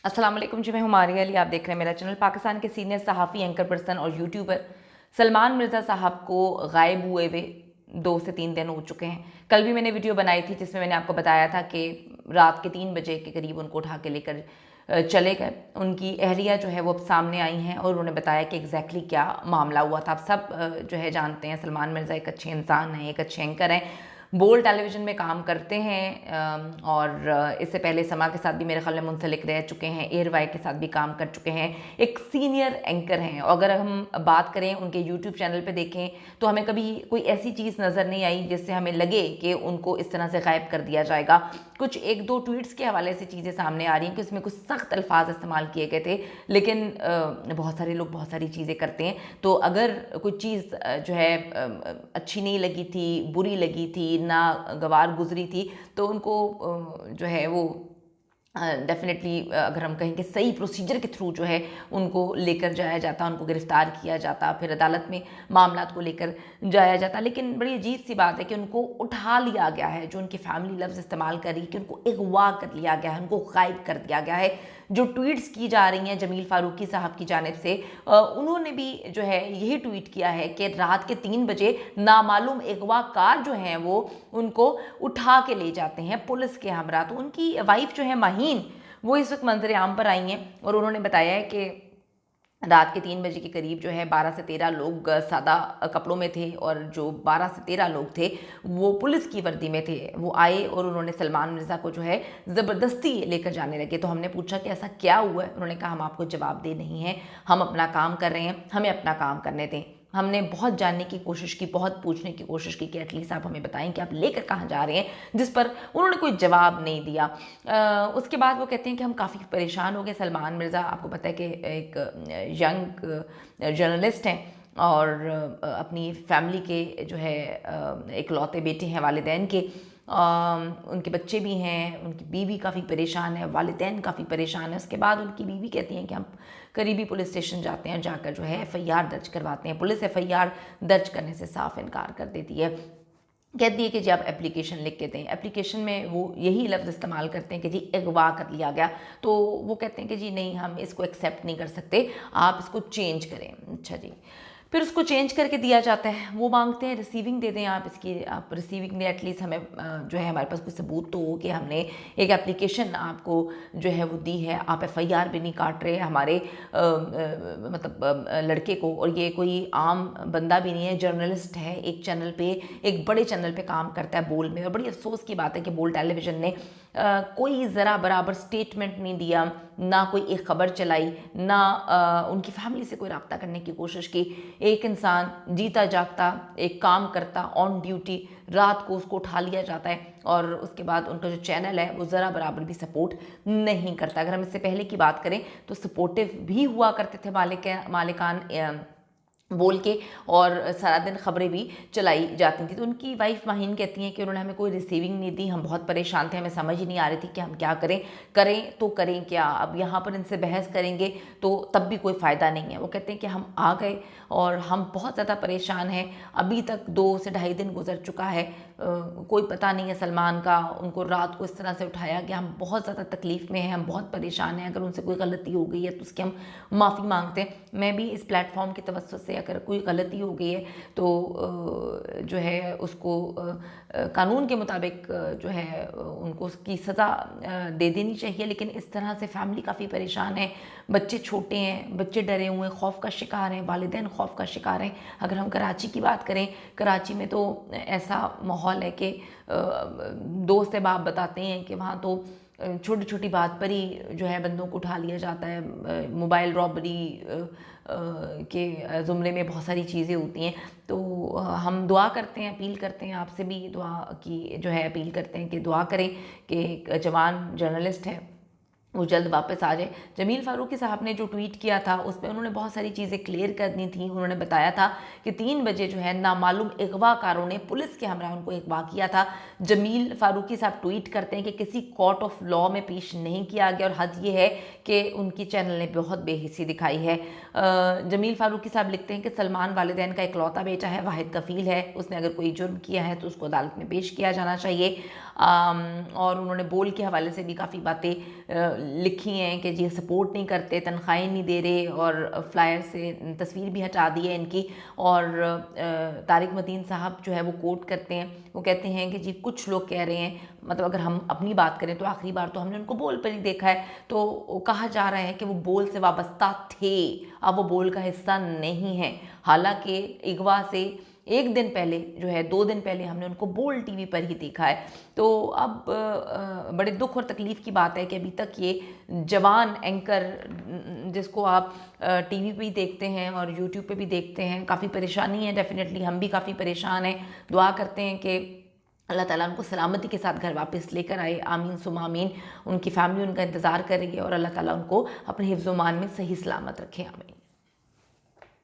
अस्सलाम वालेकुम जी, मैं हूं मारिया अली। आप देख रहे हैं मेरा चैनल। पाकिस्तान के सीनियर सहाफ़ी, एंकर पर्सन और यूट्यूबर सलमान मिर्ज़ा साहब को गायब हुए हुए 2 से 3 दिन हो चुके हैं। कल भी मैंने वीडियो बनाई थी जिसमें मैंने आपको बताया था कि रात के 3 बजे के करीब उनको उठा के लेकर चले गए। उनकी अहलिया जो है वो अब सामने आई हैं और उन्होंने बताया कि एग्जैक्टली क्या मामला हुआ था। आप सब जो है जानते हैं सलमान मिर्ज़ा एक अच्छे इंसान हैं, एक अच्छे एंकर हैं, बोल टेलीविज़न में काम करते हैं और इससे पहले समा के साथ भी मेरे ख्याल में मुंसलिक रह चुके हैं, एयर वाई के साथ भी काम कर चुके हैं, एक सीनियर एंकर हैं। अगर हम बात करें उनके यूट्यूब चैनल पे देखें तो हमें कभी कोई ऐसी चीज़ नज़र नहीं आई जिससे हमें लगे कि उनको इस तरह से गायब कर दिया जाएगा। कुछ 1-2 ट्वीट्स के हवाले से चीज़ें सामने आ रही हैं कि उसमें कुछ सख्त अल्फाज इस्तेमाल किए गए थे, लेकिन बहुत सारे लोग बहुत सारी चीज़ें करते हैं। तो अगर कोई चीज़ जो है अच्छी नहीं लगी थी, बुरी लगी थी, नागवार गुजरी थी, तो उनको जो है वो डेफिनेटली अगर हम कहें कि सही प्रोसीजर के थ्रू जो है उनको लेकर जाया जाता, उनको गिरफ्तार किया जाता, फिर अदालत में मामलात को लेकर जाया जाता। लेकिन बड़ी अजीब सी बात है कि उनको उठा लिया गया है, जो उनकी फैमिली लफ्ज़ इस्तेमाल कर रही है कि उनको अगवा कर लिया गया है, उनको गायब कर दिया गया है। जो ट्वीट्स की जा रही हैं जमील फ़ारूकी साहब की जानिब से, उन्होंने भी जो है यही ट्वीट किया है कि रात के 3 बजे नामालूम अगवाकार जो हैं वो उनको उठा के ले जाते हैं पुलिस के हमरा। तो उनकी वाइफ जो है माहीन, वो इस वक्त मंजर आम पर आई हैं और उन्होंने बताया है कि रात के 3 बजे के करीब जो है 12 से 13 लोग सादा कपड़ों में थे और जो 12 से 13 लोग थे वो पुलिस की वर्दी में थे। वो आए और उन्होंने सलमान मिर्ज़ा को जो है ज़बरदस्ती लेकर जाने लगे। तो हमने पूछा कि ऐसा क्या हुआ है? उन्होंने कहा हम आपको जवाब दे नहीं हैं, हम अपना काम कर रहे हैं, हमें अपना काम करने दें। हमने बहुत जानने की कोशिश की, बहुत पूछने की कोशिश की कि एटलीस्ट आप हमें बताएं कि आप लेकर कहाँ जा रहे हैं, जिस पर उन्होंने कोई जवाब नहीं दिया। उसके बाद वो कहते हैं कि हम काफ़ी परेशान हो गए। सलमान मिर्ज़ा आपको पता है कि एक यंग जर्नलिस्ट हैं और अपनी फैमिली के जो है इकलौते बेटे हैं वालिदैन के। उनके बच्चे भी हैं, उनकी बीवी काफ़ी परेशान है, वालिदैन काफ़ी परेशान है। उसके बाद उनकी बीवी कहती हैं कि हम करीबी पुलिस स्टेशन जाते हैं, जाकर जो है एफआईआर दर्ज करवाते हैं। पुलिस एफआईआर दर्ज करने से साफ इनकार कर देती है, कहती है कि जी आप एप्लीकेशन लिख के दें। एप्लीकेशन में वो यही लफ्ज़ इस्तेमाल करते हैं कि जी अगवा कर लिया गया। तो वो कहते हैं कि जी नहीं, हम इसको एक्सेप्ट नहीं कर सकते, आप इसको चेंज करें। अच्छा जी, फिर उसको चेंज करके दिया जाता है। वो मांगते हैं रिसीविंग दे दें आप इसकी, आप रिसीविंग दें, एटलीस्ट हमें जो है हमारे पास कोई सबूत तो हो कि हमने एक एप्लीकेशन आपको जो है वो दी है, आप एफआईआर भी नहीं काट रहे हमारे मतलब लड़के को। और ये कोई आम बंदा भी नहीं है, जर्नलिस्ट है, एक चैनल पे, एक बड़े चैनल पे काम करता है बोल में। और बड़ी अफसोस की बात है कि बोल टेलीविज़न ने कोई ज़रा बराबर स्टेटमेंट नहीं दिया, ना कोई एक ख़बर चलाई, ना उनकी फैमिली से कोई रब्ता करने की कोशिश की। एक इंसान जीता जागता एक काम करता ऑन ड्यूटी, रात को उसको उठा लिया जाता है और उसके बाद उनका जो चैनल है वो ज़रा बराबर भी सपोर्ट नहीं करता। अगर हम इससे पहले की बात करें तो सपोर्टिव भी हुआ करते थे मालिकान बोल के, और सारा दिन ख़बरें भी चलाई जाती थी। तो उनकी वाइफ माहीन कहती हैं कि उन्होंने हमें कोई रिसीविंग नहीं दी, हम बहुत परेशान थे, हमें समझ ही नहीं आ रही थी कि हम क्या करें, करें तो करें क्या। अब यहाँ पर इनसे बहस करेंगे तो तब भी कोई फ़ायदा नहीं है। वो कहते हैं कि हम आ गए और हम बहुत ज़्यादा परेशान हैं, अभी तक 2 से ढाई दिन गुजर चुका है, कोई पता नहीं है सलमान का, उनको रात को इस तरह से उठाया गया, हम बहुत ज़्यादा तकलीफ़ में हैं, हम बहुत परेशान हैं। अगर उनसे कोई गलती हो गई है तो उसकी हम माफ़ी मांगते हैं। मैं भी इस प्लेटफॉर्म की तवज्जो से अगर कोई गलती हो गई है तो जो है उसको कानून के मुताबिक जो है उनको उसकी सज़ा दे देनी चाहिए। लेकिन इस तरह से फैमिली काफ़ी परेशान है, बच्चे छोटे हैं, बच्चे डरे हुए हैं, खौफ का शिकार हैं, वालिदैन खौफ का शिकार हैं। अगर हम कराची की बात करें, कराची में तो ऐसा माहौल है कि दोस्त बाप बताते हैं कि वहाँ तो छोटी छोटी बात पर ही जो है बंदों को उठा लिया जाता है। मोबाइल रॉबरी के ज़ुमरे में बहुत सारी चीज़ें होती हैं। तो हम दुआ करते हैं, अपील करते हैं, आपसे भी दुआ की जो है अपील करते हैं कि दुआ करें कि एक जवान जर्नलिस्ट है वो जल्द वापस आ जाए। जमील फ़ारूकी साहब ने जो ट्वीट किया था उसमें उन्होंने बहुत सारी चीज़ें क्लियर कर दी थी। उन्होंने बताया था कि 3 बजे जो है नामालूम अगवाकारों ने पुलिस के हमरा उनको अगवा किया था। जमील फ़ारूकी साहब ट्वीट करते हैं कि किसी कोर्ट ऑफ लॉ में पेश नहीं किया गया और हद ये है कि उनकी चैनल ने बहुत बेहिसी दिखाई है। जमील फ़ारूकी साहब लिखते हैं कि सलमान वालिदैन का इकलौता बेटा है, वाहिद कफ़ील है, उसने अगर कोई जुर्म किया है तो उसको अदालत में पेश किया जाना चाहिए। और उन्होंने बोल के हवाले से भी काफ़ी बातें लिखी हैं कि जी सपोर्ट नहीं करते, तनख्वाहें नहीं दे रहे, और फ्लायर से तस्वीर भी हटा दी है इनकी। और तारिक मतीन साहब जो है वो कोट करते हैं, वो कहते हैं कि जी कुछ लोग कह रहे हैं, मतलब अगर हम अपनी बात करें तो आखिरी बार तो हमने उनको बोल पर ही देखा है, तो कहा जा रहा है कि वो बोल से वाबस्ता थे, अब वो बोल का हिस्सा नहीं है। हालांकि इगवा से एक दिन पहले जो है, 2 दिन पहले हमने उनको बोल टीवी पर ही देखा है। तो अब बड़े दुख और तकलीफ़ की बात है कि अभी तक ये जवान एंकर, जिसको आप टीवी पे ही देखते हैं और यूट्यूब पे भी देखते हैं, काफ़ी परेशानी है। डेफिनेटली हम भी काफ़ी परेशान हैं। दुआ करते हैं कि अल्लाह ताला उनको सलामती के साथ घर वापस लेकर आए। आमीन सुम्मा आमीन। उनकी फैमिली उनका इंतज़ार करेगी और अल्लाह ताला उनको अपने हिफ्ज़-ओ-मान में सही सलामत रखे। आमीन।